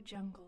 Jungle.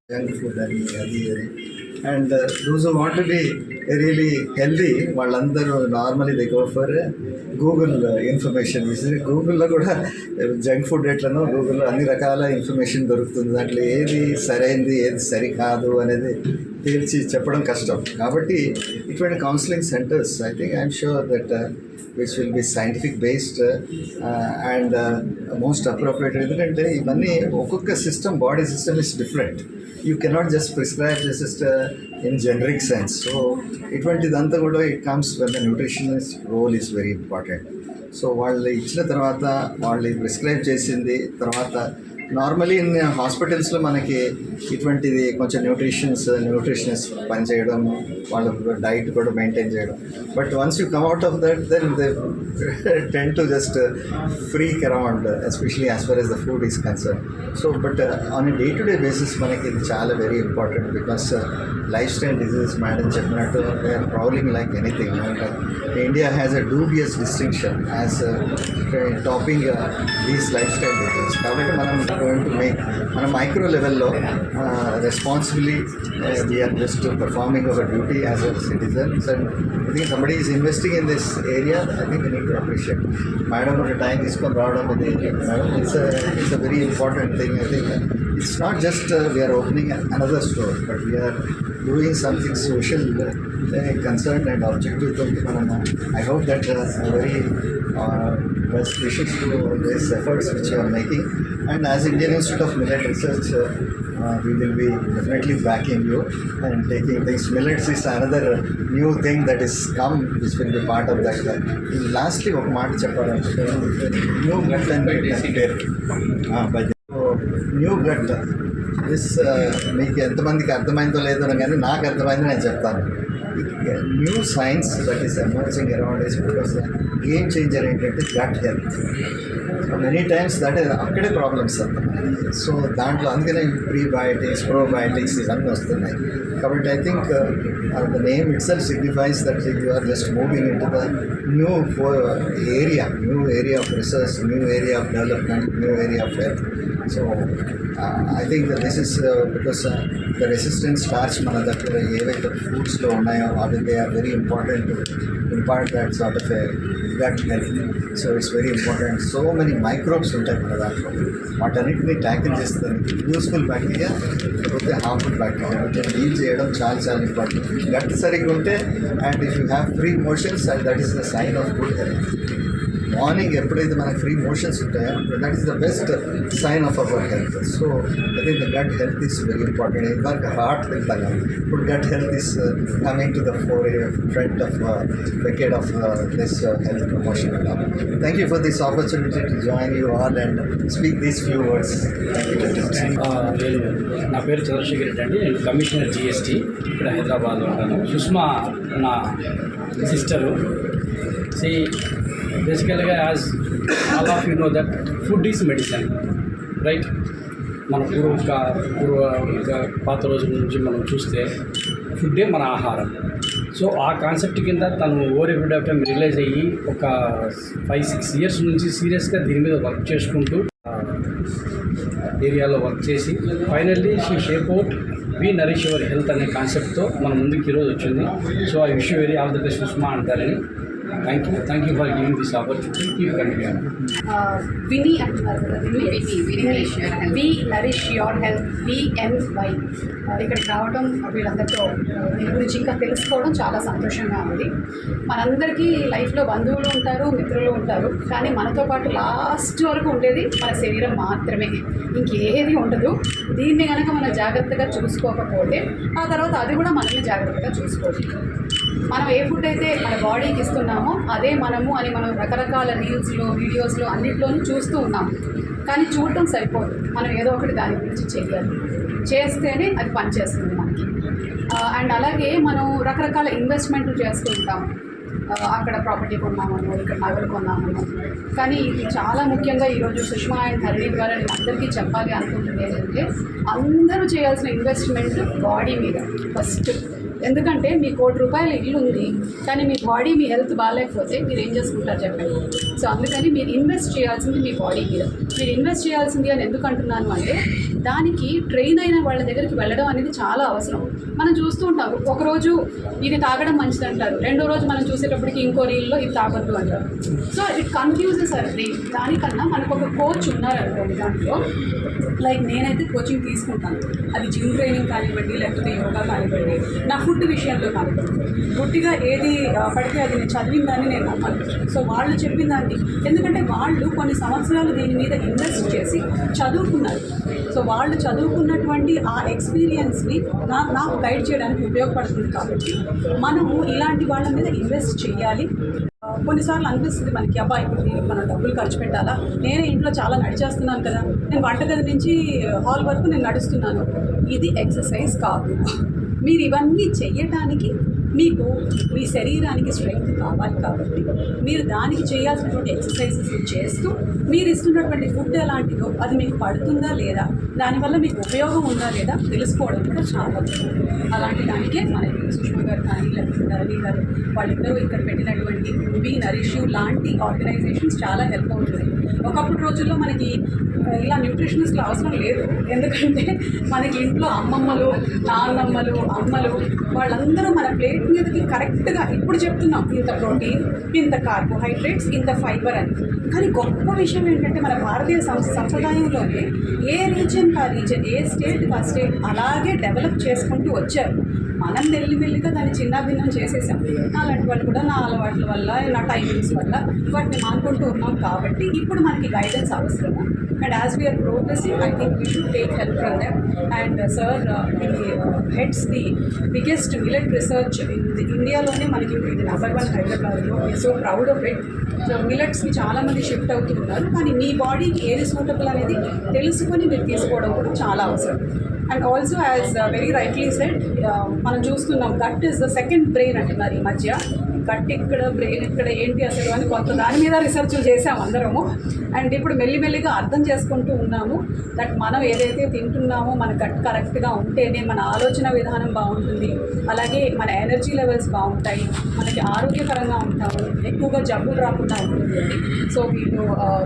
Junk food and those who want to be really healthy, వాళ్ళందరూ normally they go for Google information. గూగుల్లో కూడా junk food ఎట్లనో గూగుల్లో అన్ని రకాల ఇన్ఫర్మేషన్ దొరుకుతుంది. దాంట్లో ఏది సరైనది ఏది సరికాదు అనేది తేల్చి చెప్పడం కష్టం. కాబట్టి ఇటువంటి counselling centres I think I'm sure that which will be scientific based and most appropriate. ఎందుకంటే ఇవన్నీ ఒక్కొక్క system body system is different. You cannot just prescribe this is in generic sense. So ఇటువంటిదంతా కూడా it comes when the nutritionist role is very important. So వాళ్ళు ఇచ్చిన తర్వాత వాళ్ళు prescribe చేసింది తర్వాత నార్మలీ ఇన్ హాస్పిటల్స్లో మనకి ఇటువంటిది కొంచెం న్యూట్రిషనిస్ట్ పనిచేయడం, వాళ్ళ డైట్ కూడా మెయింటైన్ చేయడం. But once you come out of that then they tend to just freak around, especially as far as the food is concern. So but on a day to day basis మనకి ఇది చాలా very important because life style diseases madam చెప్పినట్టు they are probing like anything. And India has a dubious distinction as topping these life style diseases. కాబట్టి మనం going to make on a micro level responsibly we are just performing our duty as a citizens, and I think somebody is investing in this area. I think we need to appreciate madam at a time is come madam, it's a very important thing. I think it's not just we are opening another store, but we are doing something social concerned and objective. I hope that very best wishes to these efforts which you are making. And as Indian Institute of Millet Research, we will be definitely backing you and taking things. Millets is another new thing that is come, which will be part of that. Lastly, ఒక మాట చెప్పాలంటే new gut అని పేరు. New gut this మీకు ఎంతమందికి అర్థమైందో లేదో కానీ నాకు అర్థమైంది, నేను చెప్తాను. New science that is emerging around is because game changer ఏంటంటే gut health. Many times that అక్కడే ప్రాబ్లమ్స్ వస్తున్నాయి. సో దాంట్లో అందుకనే ప్రీబయోటిక్స్ ప్రోబయోటిక్స్ ఇవన్నీ వస్తున్నాయి. కాబట్టి I think the name itself signifies that you are just moving into the new area of research, new area of development, new area of health. So I think this is because the resistance starch మన దగ్గర ఏవైతే ఫుడ్స్లో ఉన్నాయో అవి they are very important import that sort of gut health. So it's very important. So many microbes ఉంటాయి మన దాంట్లో, వాటన్నిటిని tackle చేస్తుంది. యూస్ఫుల్ బ్యాక్టీరియా లేకపోతే హార్మ్ఫుల్ బ్యాక్టీరియా వీటిని డీల్ చేయడం చాలా చాలా ఇంపార్టెంట్. గట్ సరిగ్గా ఉంటే and if you have free motions and that is the sign of good health. Morning ఎప్పుడైతే మనకి ఫ్రీ మోషన్స్ ఉంటాయో that is the best sign of our health. So I think the gut health is very important. ఇందాక heart తింటాగా ఇప్పుడు gut health is coming to the front of decade of this health promotion. Thank you for this opportunity to join you all and speak these few words. Thank you. నా పేరు చంద్రశేఖర్ రెడ్డి అండి. నేను commissioner GST ఇక్కడ హైదరాబాద్లో ఉంటాను. సుష్మా నా sister. బేసికల్గా as all of you know that food is medicine, right? మన పాత రోజుల నుంచి మనం చూస్తే ఫుడ్డే మన ఆహారం. సో ఆ కాన్సెప్ట్ కింద తను over a period of time realise అయ్యి ఒక 5-6 years నుంచి సీరియస్గా దీని మీద వర్క్ చేసుకుంటూ ఏరియాలో వర్క్ చేసి finally she shape out we nourish your health అనే కాన్సెప్ట్తో మన ముందుకు ఈరోజు వచ్చింది. So I wish you very all the best Sushma అంటారని. Thank you for giving this opportunity. Keep continuing. VNY అంటున్నారు కదా, we nourish your health, VNY. ఇక్కడికి రావడం, వీళ్ళందరితో దీని గురించి ఇంకా తెలుసుకోవడం చాలా సంతోషంగా ఉంది. మనందరికీ లైఫ్లో బంధువులు ఉంటారు, మిత్రులు ఉంటారు, కానీ మనతో పాటు లాస్ట్ వరకు ఉండేది మన శరీరం మాత్రమే, ఇంకేది ఉండదు. దీన్ని కనుక మనం జాగ్రత్తగా చూసుకోకపోతే ఆ తర్వాత అది కూడా మనల్ని జాగ్రత్తగా చూసుకోవచ్చు. మనం ఏ ఫుడ్ అయితే మన బాడీకి ఇస్తున్నామో అదే మనము అని మనం రకరకాల రీల్స్లో, వీడియోస్లో అన్నింటిలోనూ చూస్తూ ఉన్నాం. కానీ చూడటం సరిపోదు, మనం ఏదో ఒకటి దాని గురించి చేయాలి. చేస్తేనే అది పనిచేస్తుంది మనకి. అండ్ అలాగే మనం రకరకాల ఇన్వెస్ట్మెంట్లు చేస్తూ ఉంటాం. అక్కడ ప్రాపర్టీ కొన్నామను, ఇక్కడ నగలు కొన్నామను. కానీ ఇది చాలా ముఖ్యంగా ఈరోజు సుష్మా అండ్ హరిణి ద్వారా నేను అందరికీ చెప్పాలి అనుకుంటుంది ఏంటంటే, అందరూ చేయాల్సిన ఇన్వెస్ట్మెంట్ బాడీ మీద ఫస్ట్. ఎందుకంటే మీ ₹1,00,00,000 ఇల్లు ఉంది, కానీ మీ బాడీ, మీ హెల్త్ బాగాలేకపోతే మీరు ఏం చేసుకుంటారు చెప్పండి. సో అందుకని మీరు ఇన్వెస్ట్ చేయాల్సింది మీ బాడీ మీద. మీరు ఇన్వెస్ట్ చేయాల్సింది అని ఎందుకు అంటున్నాను అంటే, దానికి ట్రైన్ అయిన వాళ్ళ దగ్గరికి వెళ్ళడం అనేది చాలా అవసరం. మనం చూస్తూ ఉంటాం, ఒకరోజు ఇది తాగడం మంచిది అంటారు, రెండో రోజు మనం చూసేటప్పటికి ఇంకో రీల్లో ఇది తాగొద్దు అంటారు. So it confuses our brain. దానికన్నా మనకు ఒక కోచ్ ఉన్నారనుకోండి దాంట్లో, లైక్ నేనైతే కోచింగ్ తీసుకుంటాను. అది జిమ్ ట్రైనింగ్ కానివ్వండి, లేకపోతే యోగా కానివ్వండి, నా ఫుడ్ విషయంలో కానివ్వండి. గుడ్డిగా ఏది పడితే అది నేను చదివిన దాన్ని నేను నమ్మాలి. సో వాళ్ళు చెప్పిన దాన్ని, ఎందుకంటే వాళ్ళు కొన్ని సంవత్సరాలు దీని మీద ఇన్వెస్ట్ చేసి చదువుకున్నారు. సో వాళ్ళు చదువుకున్నటువంటి ఆ ఎక్స్పీరియన్స్ని నాకు గైడ్ చేయడానికి ఉపయోగపడుతుంది. కాబట్టి మనము ఇలాంటి వాళ్ళ మీద ఇన్వెస్ట్ చేయాలి. కొన్నిసార్లు అనిపిస్తుంది మనకి, అబ్బా ఇప్పుడు మనం డబ్బులు ఖర్చు పెట్టాలా, నేనే ఇంట్లో చాలా నడిచేస్తున్నాను కదా, నేను వంటగది నుంచి హాల్ వరకు నేను నడుస్తున్నాను. ఇది ఎక్సర్సైజ్ కాదు. మీరు ఇవన్నీ చెయ్యటానికి మీకు మీ శరీరానికి స్ట్రెంగ్త్ కావాలి. కాబట్టి మీరు దానికి చేయాల్సినటువంటి ఎక్సర్సైజెస్ చేస్తూ, మీరు ఇస్తున్నటువంటి ఫుడ్ ఎలాంటిదో అది మీకు పడుతుందా లేదా, దానివల్ల మీకు ఉపయోగం ఉందా లేదా తెలుసుకోవడం కూడా చాలా ముఖ్యం. అలాంటి దానికే మనకి సుష్మా గారు కానీ, లేకపోతే రవి గారు వాళ్ళిద్దరూ ఇక్కడ పెట్టినటువంటి వి నరిష్ లాంటి ఆర్గనైజేషన్స్ చాలా హెల్ప్ అవుతుంది. ఒకప్పుడు రోజుల్లో మనకి ఇలా న్యూట్రిషనిస్ట్లు అవసరం లేదు. ఎందుకంటే మనకి ఇంట్లో అమ్మమ్మలు, నాన్నమ్మలు, అమ్మలు వాళ్ళందరూ మన ప్లేట్ మీదకి కరెక్ట్గా ఇప్పుడు చెప్తున్నాం, ఇంత ప్రోటీన్, ఇంత కార్బోహైడ్రేట్స్, ఇంత ఫైబర్ అని. కానీ గొప్ప విషయం ఏంటంటే, మన భారతీయ సంప్రదాయంలోనే ఏ రీజియన్ కా రీజియన్, ఏ స్టేట్ కా స్టేట్ అలాగే డెవలప్ చేసుకుంటూ వచ్చారు. మనం మెల్లిమెల్లిగా దాన్ని చిన్నాభిన్నం చేసేసాం. అలాంటి వాళ్ళు కూడా నా అలవాట్ల వల్ల, నా టైమింగ్స్ వల్ల వాటిని మానుకుంటూ ఉన్నాం. కాబట్టి ఇప్పుడు మనకి గైడెన్స్ అవసరము. And as we are progressing, I think we should take help from them. And sir heads the biggest millet research ఇండియాలోనే మనకి ఇది #1 హైదరాబాద్లో. So proud of it. So మిల్లెట్స్కి చాలామంది షిఫ్ట్ అవుతున్నారు. కానీ మీ బాడీకి ఏది సూటబుల్ అనేది తెలుసుకొని మీరు తీసుకోవడం కూడా చాలా అవసరం. And also as very rightly said, మనం చూస్తున్నాం gut is the second brain అంటున్నారు ఈ మధ్య. గట్ ఇక్కడ బ్రెయిన్ ఇక్కడ ఏంటి అసలు అని కొంత దాని మీద రీసెర్చ్ చేసాము అందరము. అండ్ ఇప్పుడు మెల్లిమెల్లిగా అర్థం చేసుకుంటూ ఉన్నాము దట్ మనం ఏదైతే తింటున్నామో మన గట్ కరెక్ట్గా ఉంటేనే మన ఆలోచన విధానం బాగుంటుంది, అలాగే మన ఎనర్జీ లెవెల్స్ బాగుంటాయి, మనకి ఆరోగ్యకరంగా ఉంటాము, ఎక్కువగా జబ్బులు రాకుండా ఉంటుంది. సో వీళ్ళు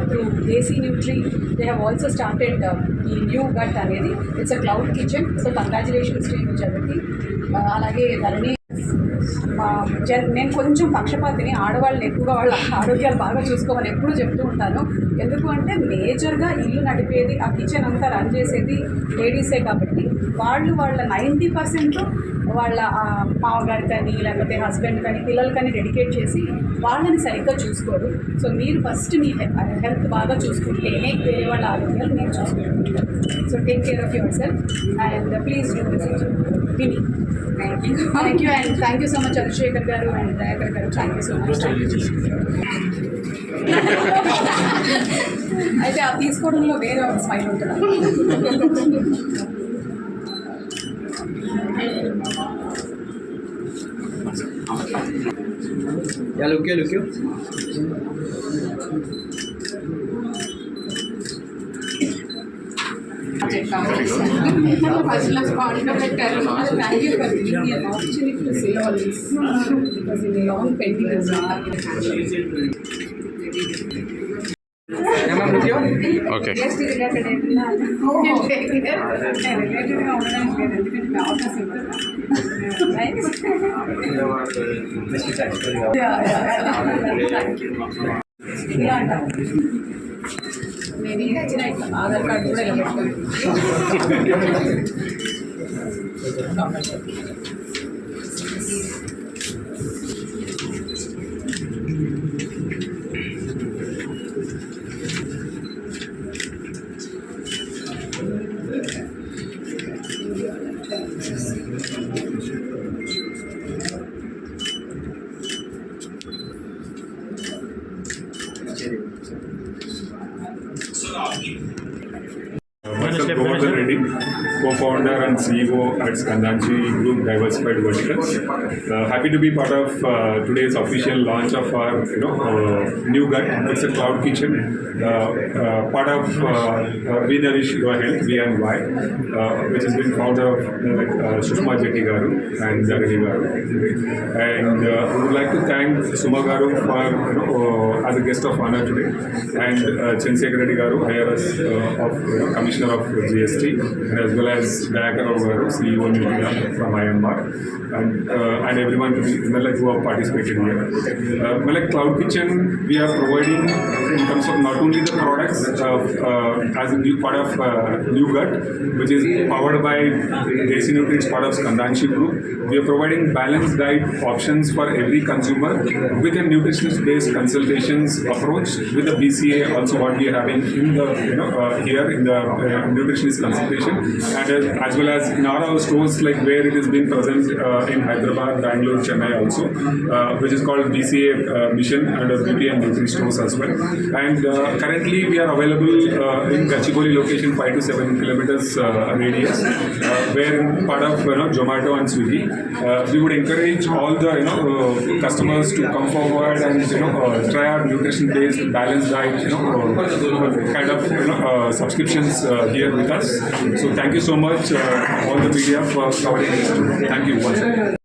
through Desi Nutri they have also started ఈ న్యూ గట్ అనేది. It's a cloud kitchen. So congratulations to you Jagati. అలాగే ధరణి నేను కొంచెం పక్షపాతిని, ఆడవాళ్ళని ఎక్కువగా వాళ్ళ ఆరోగ్యాలు బాగా చూసుకోమని ఎప్పుడూ చెప్తూ ఉంటాను. ఎందుకు అంటే మేజర్గా ఇల్లు నడిపేది, ఆ కిచెన్ అంతా రన్ చేసేది లేడీసే కాబట్టి వాళ్ళ 90% వాళ్ళ మామగారి కానీ లేకపోతే హస్బెండ్ కానీ పిల్లలు కానీ డెడికేట్ చేసి వాళ్ళని సరిగ్గా చూసుకోరు. సో మీరు ఫస్ట్ మీ హెల్త్ బాగా చూసుకుంటేనే వేరే వాళ్ళ ఆరోగ్యాలు మీరు చూసుకుంటారు. So take care of yourself and please do visit VNY. Thank you and thank you so much Chandrashekar garu and Dayakar garu. Thank you so much. అయితే ఆ తీసుకోవడంలో వేరే ఒక స్మైల్ ఉంటుంది. Yeah, look you. First class పెట్టారు. Thank you for giving me an opportunity to say all this because in a long pending is Okay. just related ఏమన్నా రిలేటెడ్గా ఉండడానికి లేదు, ఎందుకంటే అవకాశం ఇలా అంటారు. నేను ఇంకా వచ్చిన ఇట్లా ఆధార్ కార్డు కూడా ఇలా పెట్టుకోండి. Myself, Govardhan Reddy, co-founder and CEO at Skandanchi Group Diversified Verticals. Happy to be part of today's official launch of our new gut. It's a cloud kitchen, part of We Nourish Your Health, V&Y, which has been founder of Sushma Jetty Garu and Dharani Garu. And we would like to thank Suma Garu for as a guest of honor today, and Chandrasekhar Reddy Garu, IRS of Commissioner of GST, and as well as Dayakar Garu, CEO Media from IMR, and everyone who have participated here. Cloud Kitchen, we are providing in terms of not only the products as a new part of New Gut, which is powered by Desi Nutrients, part of Skandanchi Group. We are providing balanced diet options for every consumer with a nutritionist-based consultations approach with the BCA. Also, what we are having in the here in the nutritionist consultation, and as well as in all our stores, like where it has been present in Hyderabad, Bangalore, Chennai also, which is called BCA Mission under beauty and nutri stores as well. And currently we are available in Gachibowli location, 5 to 7 kilometers radius, where part of Zomato and Swiggy. We would encourage all the customers to come forward and try our nutrition-based balanced diet, kind of subscriptions here with us. So thank you so much all the media for covering this. Thank you once again.